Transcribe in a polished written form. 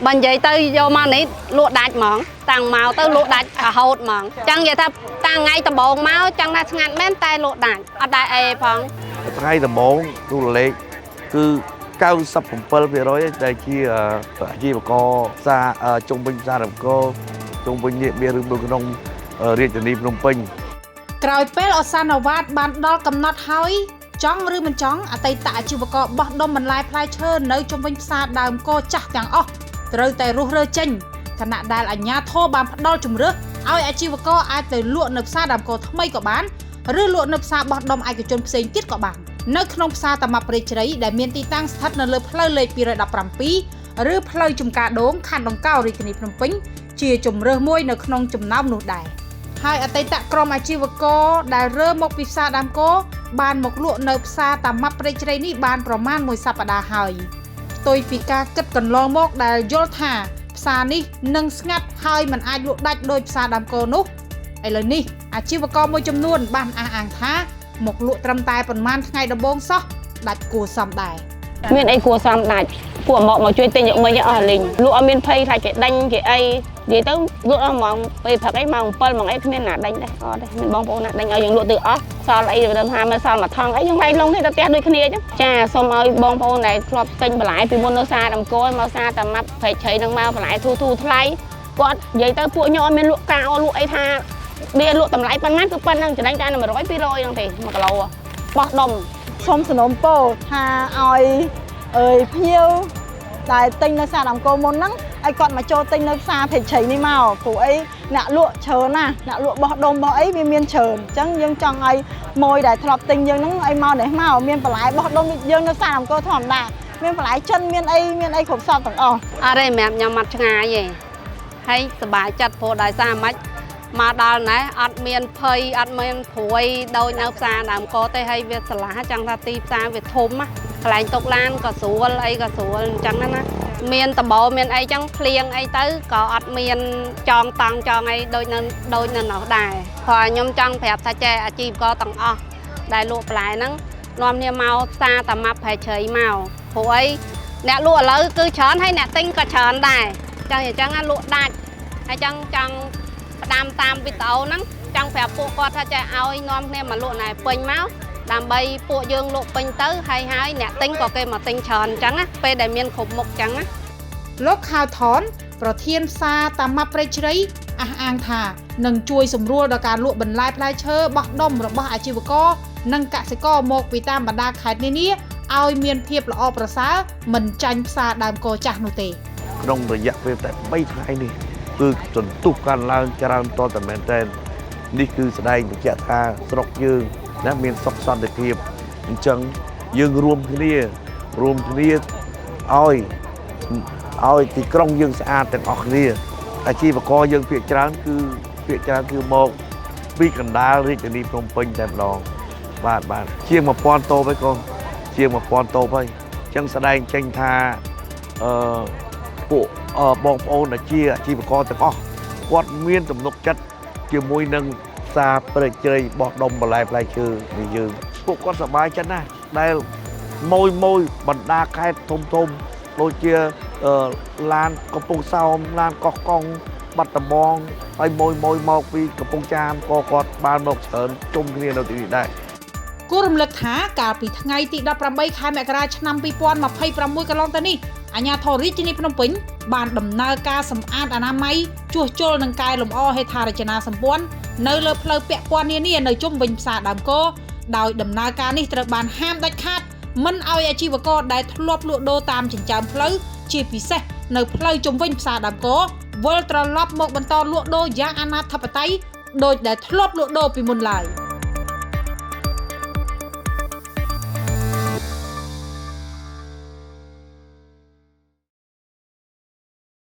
Bạn vậy tới vô mà này lụa đạch mỏng tàng màu tới lụa đạch à hột mỏng chẳng vậy ta tàng ngay tầm bồn máu chẳng là ngăn bên tay lụa đạch ở đại e phong ngay tầm bồn tu lệ cứ cao sắp phẩm phân về đó đây chi mà co xa trung bình xa làm co trung bình nhẹ bia rừng đôi nông riêng cho đi nông pin cày pet ở san ở vạt bàn đo cầm nát hói chóng rư mình chóng à tay tạ chi mà co bọt đom mình lai plai chơn nơi trung bình xa đàm co chặt chẳng ó rồi tay rú rơ chênhขณะដែលអាញាធរបានផ្ដល់ជំរឿសឲ្យអាជីវករអាចទៅលក់នៅផ្សារដើមគោថ្មីក៏បានឬលក់នៅផ្សារបោះដុំឯកជនផ្សេងទៀតក៏បាននៅក្នុងផ្សារតាម៉ាប់ព្រៃជ្រៃដែលមានទីតាំងស្ថិតនៅលើផ្លូវលេខ217ឬផ្លូវចំការដូងខណ្ឌដង្កោរាជធានីភ្នំពេញជាជំរឿសមួយនៅក្នុងចំណោមនោះដែរហើយអតីតក្រុមអាជីវករដែលរើមកពីផ្សារដើមគោបានមកលក់នៅផ្សារតាម៉ាប់ព្រៃជ្រៃនេះបានប្រមាណមួយសប្តាហ៍ហើយផ្ទុយពីការគិតកន្លងមកដែលយល់ថាផ្សារនេះនឹងស្ងាត់ហើយមិនអាចលក់ដាច់ដោយផ្សារដើមគោនោះឥឡូវនេះអាជីវករមួយចំនួនបានអះអាងថាមកលក់ត្រឹមតែប៉ុន្មានថ្ងៃដំបូងសោះដាច់គួរសមដែរមានអីគួរសមដាច់ពួកមកជួយទិញយកមិញអស់លេងលក់អត់មានភ័យថាគេដាញ់គេអីនិយាយទៅលក់អស់ហ្មងពេលព្រឹកអីម៉ោង7ម៉ោងអីគ្មានណាដាញ់ដែរអត់ទេមានបងប្អូនណាដាញ់ឲ្យយើងលក់ទៅអស់សល់អីទៅថាមើលសល់មួយថងអីយើងវាយលងទៅផ្ទះដូចគ្នាអញ្ចឹងចាសូមឲ្យបងប្អូនដែលធ្លាប់ទិញបន្លែពីមុននៅសារដំកូលមកសារតាម៉ាប់ព្រៃជ្រៃនឹងមកបន្លែធូរថ្លៃគាត់និយាយទៅពួកខ្ញុំអត់មានលក់កាលក់អីថាវាលក់តម្លៃប៉ុន្មានគឺប៉ុណ្ណឹងចំណេញតែ100 200ហ្នឹងទេ1គីឡូបោះដុំសូមសំណូមពរថាឲ្យភ្ញៀវដែលទិញនៅផ្សារដើមគោមុនហ្នឹងឲ្យគាត់មកចូលទិញនៅផ្សារព្រៃជ្រៃនេះមកព្រោះអីអ្នកលក់ច្រើនណាស់អ្នកលក់បោះដុំបោះអីវាមានច្រើនអញ្ចឹងយើងចង់ឲ្យម៉ួយដែលធ្លាប់ទិញយើងហ្នឹងឲ្យមកនេះមកមានបន្លែបោះដុំយើងនៅផ្សារដើមគោធម្មតាមានបន្លែចិនមានអីគ្រប់សពទាំងអស់អត់ទេសម្រាប់ខ្ញុំអត់ឆ្ងាយទេហើយសប្បាយចិត្តព្រោះដោយសារម៉េចមកដល់ណែអត់មានភ័យអត់មានព្រួយដូចនៅផ្សារដើមគោទេហើយវាឆ្លាស់ចង់ថាទីផ្សារវាធំណាកន្លែងតុកឡានក៏ស្រួលអីក៏ស្រួលអញ្ចឹងណាមានដំបូលមានអីចឹងភ្លៀងអីទៅក៏អត់មានចងតង់ចងអីដូចនៅនោះដែរព្រោះខ្ញុំចង់ប្រាប់ថាចេះអាជីវករទាំងអស់ដែលលក់បន្លែហ្នឹងនាំគ្នាមកផ្សារតាម៉ាប់ព្រៃជ្រៃមកព្រោះអីអ្នកលក់ឥឡូវគឺច្រើនហើយអ្នកទិញក៏ច្រើនដែរចឹងអញ្ចឹងលក់ដាច់ហើយចង់ផ្ដាំតាមវីដេអូហ្នឹងចង់ប្រាប់ពួកគាត់ថាចេះឲ្យនាំគ្នាមកលក់ណែពេញមកដើម្បីពួកយើងលក់ពេញទៅហើយអ្នកទិញក៏គេមកទិញច្រើនអញ្ចឹងណាពេលដែលមានគ្រប់មុខអញ្ចឹងណាលោកខៅថនប្រធានផ្សារតាម៉ាប់ព្រៃជ្រៃអះអាងថានឹងជួយសម្រួលដល់ការលក់បន្លែផ្លែឈើបោះដុំរបស់អាជីវករនិងកសិករមកពីតាមបណ្ដាខេត្តនានាឲ្យមានភាពល្អប្រសើរមិនចាញ់ផ្សារដើមគោចាស់នោះទេក្នុងរយៈពេលតែ3ថ្ងៃនេះគឺសន្ទុះកើនឡើងច្រើនតតែមែនទែននេះគឺស្ដែងបញ្ជាក់ថាស្រុកយើងណាមានសុខសន្តិភាពអញ្ចឹងយើងរួមគ្នាឲ្យទីក្រុងយើងស្អាតទាំងអស់គ្នាអាជីវករយើងភាគច្រើនគឺមកពីកណ្ដាលរាជធានីភ្នំពេញតែម្ដងបាទជាង 1000 តូបហើយកូនជាង 1000 តូបហើយអញ្ចឹងស្ដែងចេញថាពួកបងប្អូនអាជីវករទាំងអស់គាត់មានទំនុកចិត្តជាមួយនឹងផ្សារព្រៃជ្រៃបោះដុំបន្លែផ្លែឈើនេះយើងពួកគាត់សប្បាយចិត្តណាស់ដែលម៉ួយបណ្ដាខេត្តធំដូចជាឡានកំពង់សោមឡានកោះកុងបាត់ដំបងហើយម៉ួយមកពីកំពង់ចាមក៏គាត់បានមកច្រើនជុំគ្នានៅទីនេះដែរគួររំលឹកថាកាលពីថ្ងៃទី18ខែមករាឆ្នាំ2026កន្លងទៅនេះអាជ្ញាធររាជធានីភ្នំពេញបានដំណើរការសម្អាតអនាម័យជួសជុលនិងកែលម្អហេដ្ឋារចនាសម្ព័ន្ធនៅលើផ្លូវពាក់ព័ន្ធនានានៅជុំវិញផ្សារដើមគោដោយដំណើរការនេះត្រូវបានហាមដាច់ខាតមិនឲ្យអាជីវករដែលធ្លាប់លក់ដូរតាមចិញ្ចើមផ្លូវជាពិសេសនៅផ្លូវជុំវិញផ្សារដើមគោវិលត្រឡប់មកបន្តលក់ដូរយ៉ាងអនាធិបតេយ្យដោយដែលធ្លាប់លក់ដូរពីមុនឡើយ។